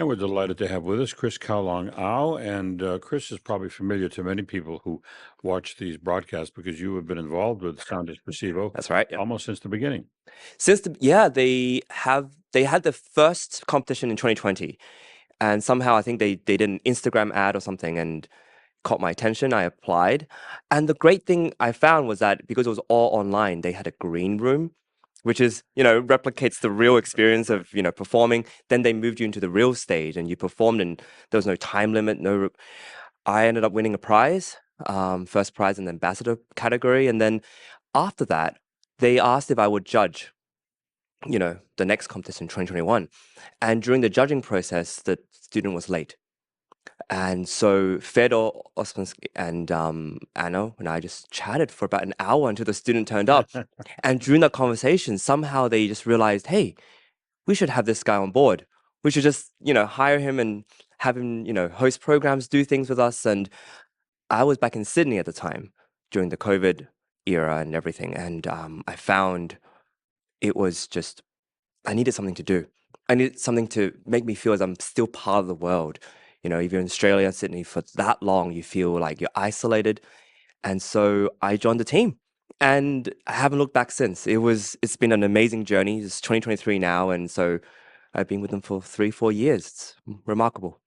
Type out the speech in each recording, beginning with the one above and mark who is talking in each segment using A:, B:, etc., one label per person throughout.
A: And we're delighted to have with us Chris Kowlong Ao. And Chris is probably familiar to many people who watch these broadcasts because you have been involved with Sound Espressivo
B: That's right. Yeah.
A: almost since the beginning.
B: They had the first competition in 2020, and somehow I think they did an Instagram ad or something and caught my attention. I applied, and the great thing I found was that because it was all online, they had a green room, which is, replicates the real experience of, performing. Then they moved you into the real stage and you performed, and there was no time limit. I ended up winning a prize, first prize in the ambassador category. And then after that, they asked if I would judge, the next competition in 2021. And during the judging process, the student was late. And so Fedor Ospensky and Anno and I just chatted for about an hour until the student turned up. And during that conversation, somehow they just realized, hey, we should have this guy on board. We should just, hire him and have him, host programs, do things with us. And I was back in Sydney at the time during the COVID era and everything. And I found it was just, I needed something to do. I needed something to make me feel as I'm still part of the world. If you're in Australia, Sydney for that long, you feel like you're isolated. And so I joined the team and I haven't looked back since. It's been an amazing journey. It's 2023 now. And so I've been with them for 3-4 years. It's remarkable.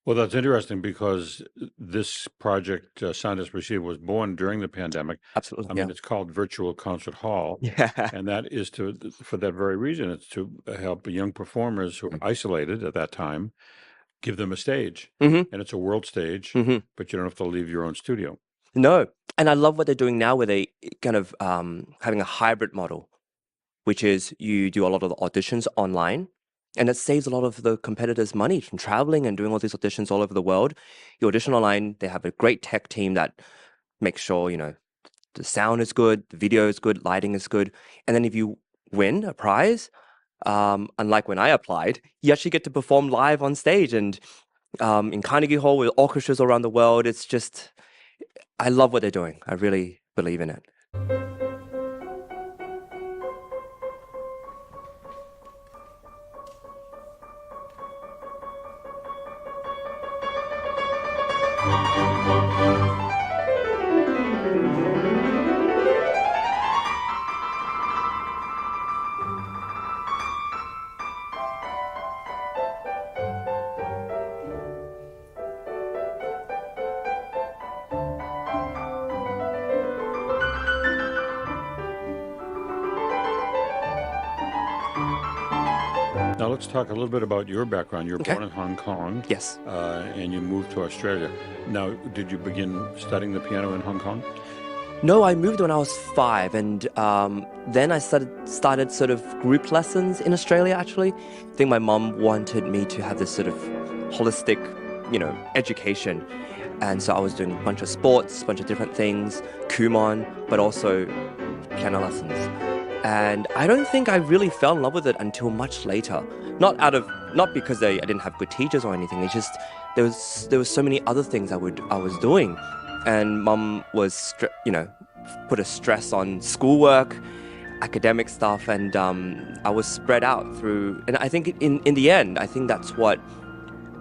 A: Well, that's interesting because this project, Sound Espressivo, was born during the pandemic.
B: Absolutely.
A: I mean, it's called Virtual Concert Hall.
B: Yeah.
A: And that is for that very reason. It's to help young performers who are isolated at that time, give them a stage.
B: Mm-hmm.
A: And it's a world stage,
B: Mm-hmm.
A: but you don't have to leave your own studio.
B: No. And I love what they're doing now where they kind of having a hybrid model, which is you do a lot of the auditions online. And it saves a lot of the competitors money from traveling and doing all these auditions all over the world. You audition online, they have a great tech team that makes sure, the sound is good, the video is good, lighting is good. And then if you win a prize, unlike when I applied, you actually get to perform live on stage. And in Carnegie Hall with orchestras around the world, it's just, I love what they're doing. I really believe in it.
A: Now, let's talk a little bit about your background. You were born in Hong Kong.
B: Yes.
A: And you moved to Australia. Now, did you begin studying the piano in Hong Kong?
B: No, I moved when I was 5, and then I started sort of group lessons in Australia, actually. I think my mom wanted me to have this sort of holistic, education. And so I was doing a bunch of sports, a bunch of different things, Kumon, but also piano lessons. And I don't think I really fell in love with it until much later. Not because I didn't have good teachers or anything. It's just there was so many other things I was doing, and Mum was put a stress on schoolwork, academic stuff, and I was spread out through. And I think in the end, I think that's what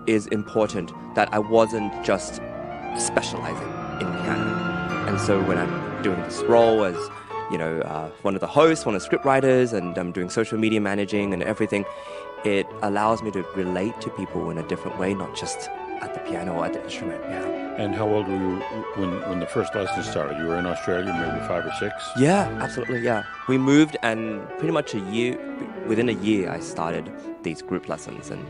B: is important, that I wasn't just specializing in piano. And so when I'm doing this role as one of the hosts, one of the scriptwriters, and I'm doing social media managing and everything, it allows me to relate to people in a different way, not just at the piano or at the instrument. Yeah.
A: And how old were you when the first lesson started? You were in Australia, maybe 5 or 6?
B: Yeah, absolutely, yeah. We moved, and pretty much within a year, I started these group lessons. And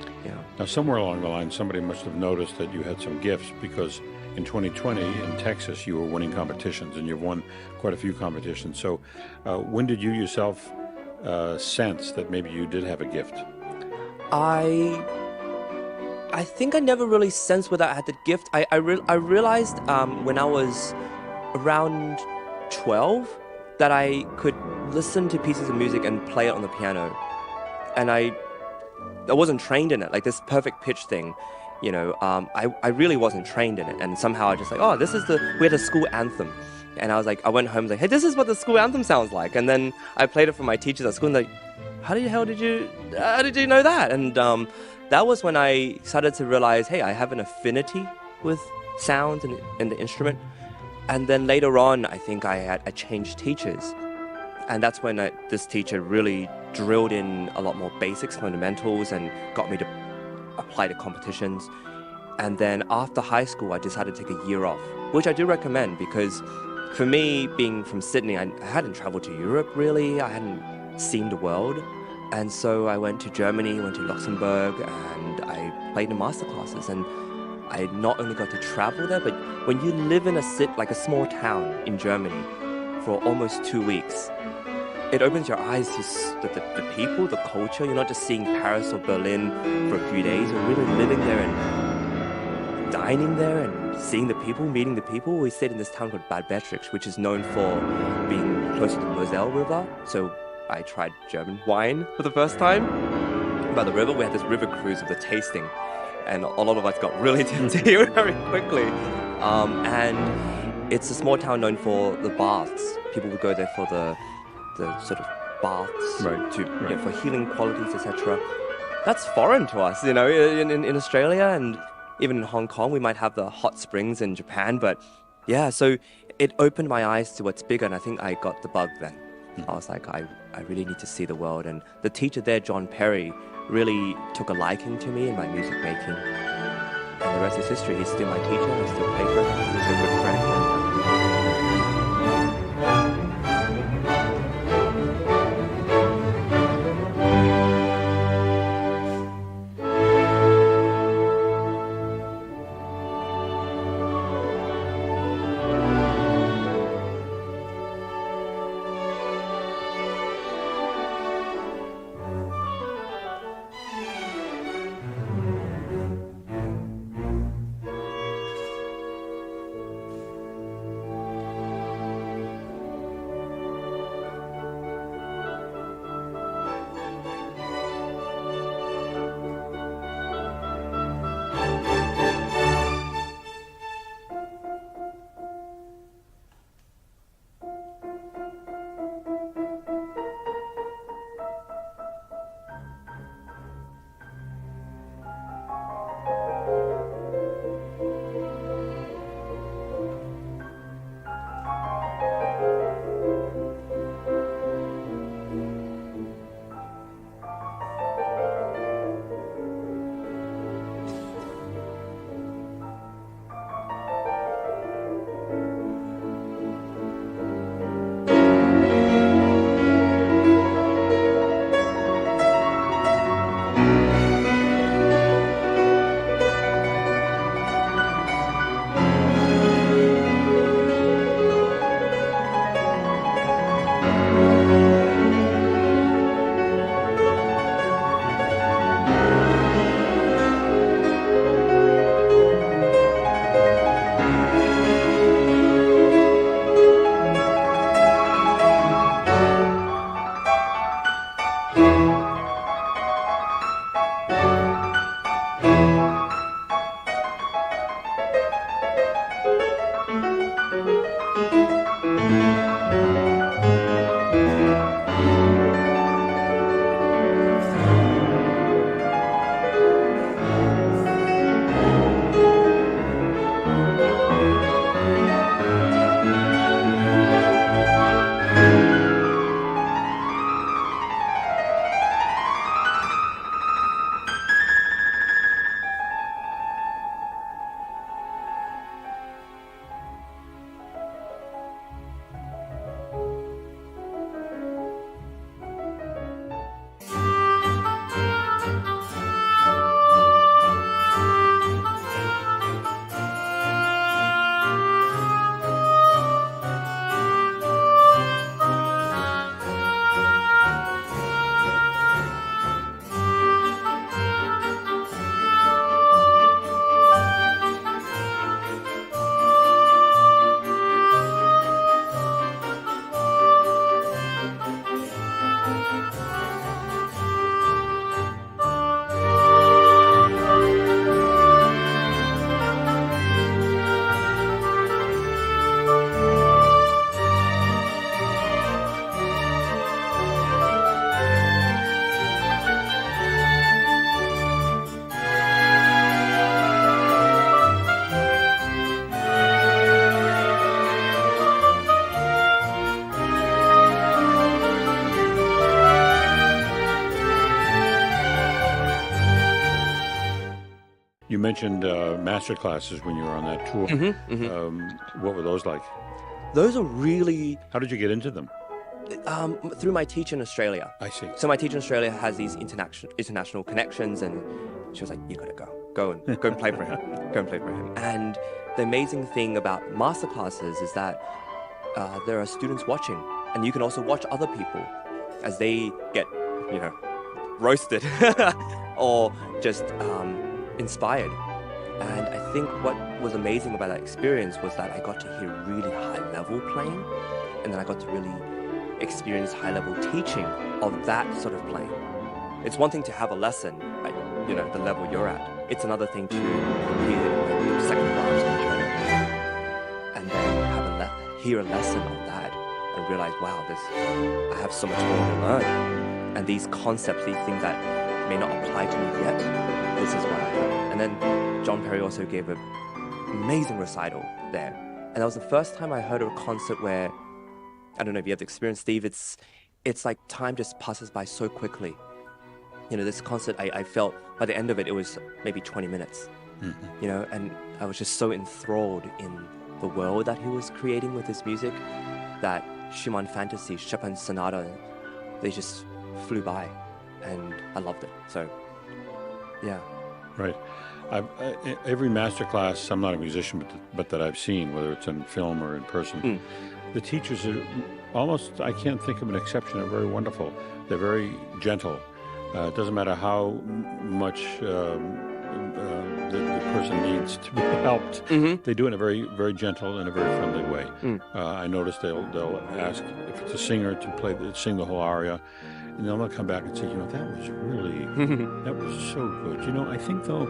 A: Now, somewhere along the line, somebody must have noticed that you had some gifts, because in 2020 in Texas, you were winning competitions, and you've won quite a few competitions. So when did you yourself sense that maybe you did have a gift?
B: I think I never really sensed whether I had the gift. I realized when I was around 12 that I could listen to pieces of music and play it on the piano. And I wasn't trained in it, like this perfect pitch thing. I really wasn't trained in it. And somehow I just we had a school anthem. And I went home and was like, hey, this is what the school anthem sounds like. And then I played it for my teachers at school, and how did you know that? And that was when I started to realize, hey, I have an affinity with sound and the instrument. And then later on, I think I changed teachers. And that's when this teacher really drilled in a lot more basics, fundamentals, and got me to apply to competitions. And then after high school, I decided to take a year off, which I do recommend because for me, being from Sydney, I hadn't traveled to Europe really. I hadn't seen the world. And so I went to Germany, went to Luxembourg, and I played in master classes. And I not only got to travel there, but when you live in a small town in Germany for almost 2 weeks, it opens your eyes to the people, the culture. You're not just seeing Paris or Berlin for a few days. You're really living there and dining there and seeing the people, meeting the people. We stayed in this town called Bad Betrich, which is known for being close to the Moselle River. So I tried German wine for the first time by the river. We had this river cruise with a tasting, and a lot of us got really tipsy very quickly. And it's a small town known for the baths. People would go there for the sort of baths, for healing qualities, etc. That's foreign to us, in Australia, and even in Hong Kong. We might have the hot springs in Japan, but yeah, so it opened my eyes to what's bigger, and I think I got the bug then. I was like, I really need to see the world. And the teacher there, John Perry, really took a liking to me in my music making. And the rest is history. He's still my teacher. I still play for him. He's a good friend.
A: You mentioned master classes when you were on that tour. What were those like?
B: Those are really...
A: How did you get into them?
B: Through my teacher in Australia.
A: I see.
B: So my teacher in Australia has these international connections, and she was like, "You gotta go and play for him, go and play for him." And the amazing thing about masterclasses is that there are students watching, and you can also watch other people as they get, roasted or just inspired. And I think what was amazing about that experience was that I got to hear really high level playing, and then I got to really experience high-level teaching of that sort of playing. It's one thing to have a lesson at the level you're at. It's another thing to hear second class teacher and then hear a lesson on that and realize, wow, I have so much more to learn. And these concepts, these things that may not apply to me yet, this is what I have. And then John Perry also gave an amazing recital there. And that was the first time I heard of a concert where, I don't know if you have the experience, Steve, it's like time just passes by so quickly. This concert, I felt by the end of it, it was maybe 20 minutes, and I was just so enthralled in the world that he was creating with his music that Schumann Fantasy, Chopin Sonata, they just flew by, and I loved it. So, yeah.
A: Right. Every masterclass, I'm not a musician, but that I've seen, whether it's in film or in person, the teachers are almost, I can't think of an exception, are very wonderful. They're very gentle. It doesn't matter how much the person needs to be helped. They do it in a very, very gentle and a very friendly way. I noticed they'll ask if it's a singer to sing the whole aria, and then they'll come back and say, that was really, that was so good. I think though,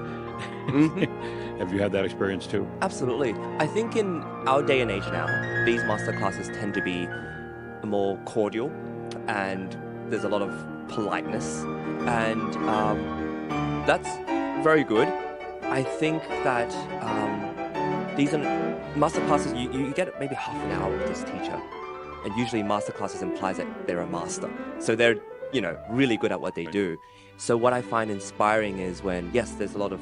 A: have you had that experience too?
B: Absolutely. I think in our day and age now, these master classes tend to be more cordial, and there's a lot of politeness, and that's very good. I think that these are master classes, you get maybe half an hour with this teacher, and usually master classes implies that they're a master, so they're really good at what they do. So what I find inspiring is when, yes, there's a lot of,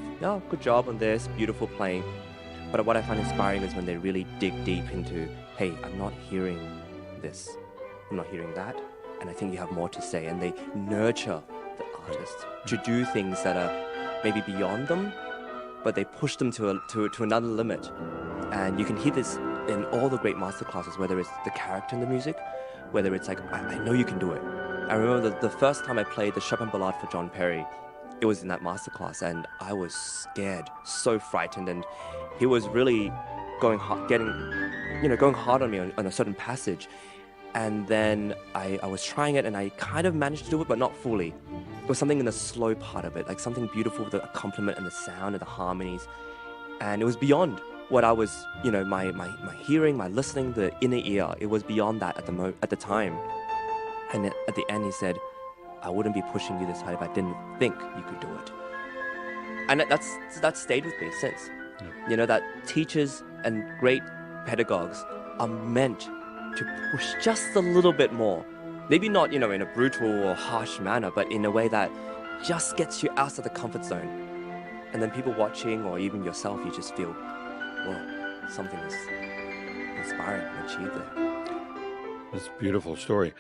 B: good job on this, beautiful playing, but what I find inspiring is when they really dig deep into, hey, I'm not hearing this, I'm not hearing that, and I think you have more to say, and they nurture the artist to do things that are maybe beyond them, but they push them to another limit. And you can hear this in all the great masterclasses, whether it's the character in the music, whether it's like, I know you can do it. I remember the first time I played the Chopin Ballade for John Perry, it was in that masterclass, and I was scared, so frightened, and he was really going hard on me on a certain passage. And then I was trying it, and I kind of managed to do it, but not fully. It was something in the slow part of it, like something beautiful with the accompaniment and the sound and the harmonies. And it was beyond what I was, my hearing, my listening, the inner ear. It was beyond that at the time. And at the end, he said, I wouldn't be pushing you this hard if I didn't think you could do it. And that's stayed with me since. That teachers and great pedagogues are meant to push just a little bit more. Maybe not, in a brutal or harsh manner, but in a way that just gets you out of the comfort zone. And then people watching, or even yourself, you just feel, whoa, something is inspiring and achieved there.
A: That's a beautiful story.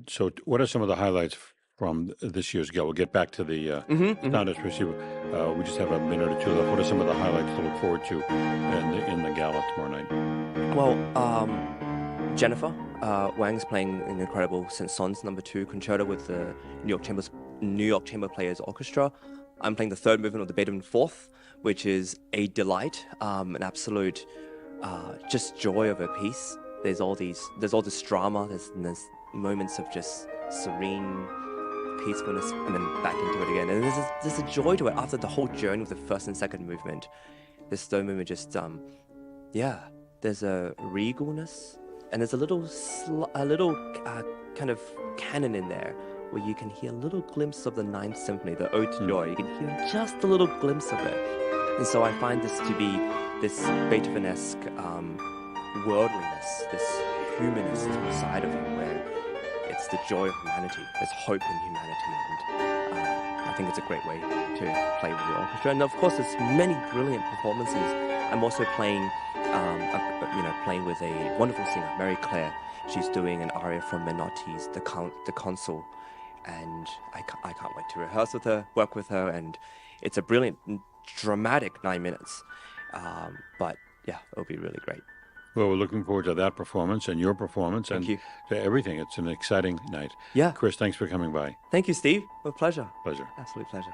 A: So, what are some of the highlights from this year's gala? We'll get back to the Sound Espressivo. We just have a minute or two left. What are some of the highlights to look forward to in the gala tomorrow night?
B: Well, Jennifer Wang's playing an incredible Saint-Saëns No. 2 concerto with the New York Chamber Players Orchestra. I'm playing the third movement of the Beethoven Fourth, which is a delight, an absolute just joy of a piece. There's all this drama. There's moments of just serene peacefulness, and then back into it again. And there's a joy to it after the whole journey with the first and second movement. This third movement just there's a regalness, and there's a little kind of canon in there where you can hear a little glimpse of the Ninth Symphony, the Ode to Joy. You can hear just a little glimpse of it. And so I find this to be this Beethoven-esque worldliness, this humanist side of him, where it's the joy of humanity. There's hope in humanity, and I think it's a great way to play with the orchestra. And of course, there's many brilliant performances. I'm also playing with a wonderful singer, Mary Claire. She's doing an aria from Menotti's The Consul, and I can't wait to rehearse with her, work with her, and it's a brilliant, dramatic 9 minutes. But yeah, it'll be really great.
A: Well, we're looking forward to that performance and your performance.
B: Thank you.
A: To everything. It's an exciting night.
B: Yeah.
A: Chris, thanks for coming by.
B: Thank you, Steve. A pleasure.
A: Pleasure.
B: Absolute pleasure.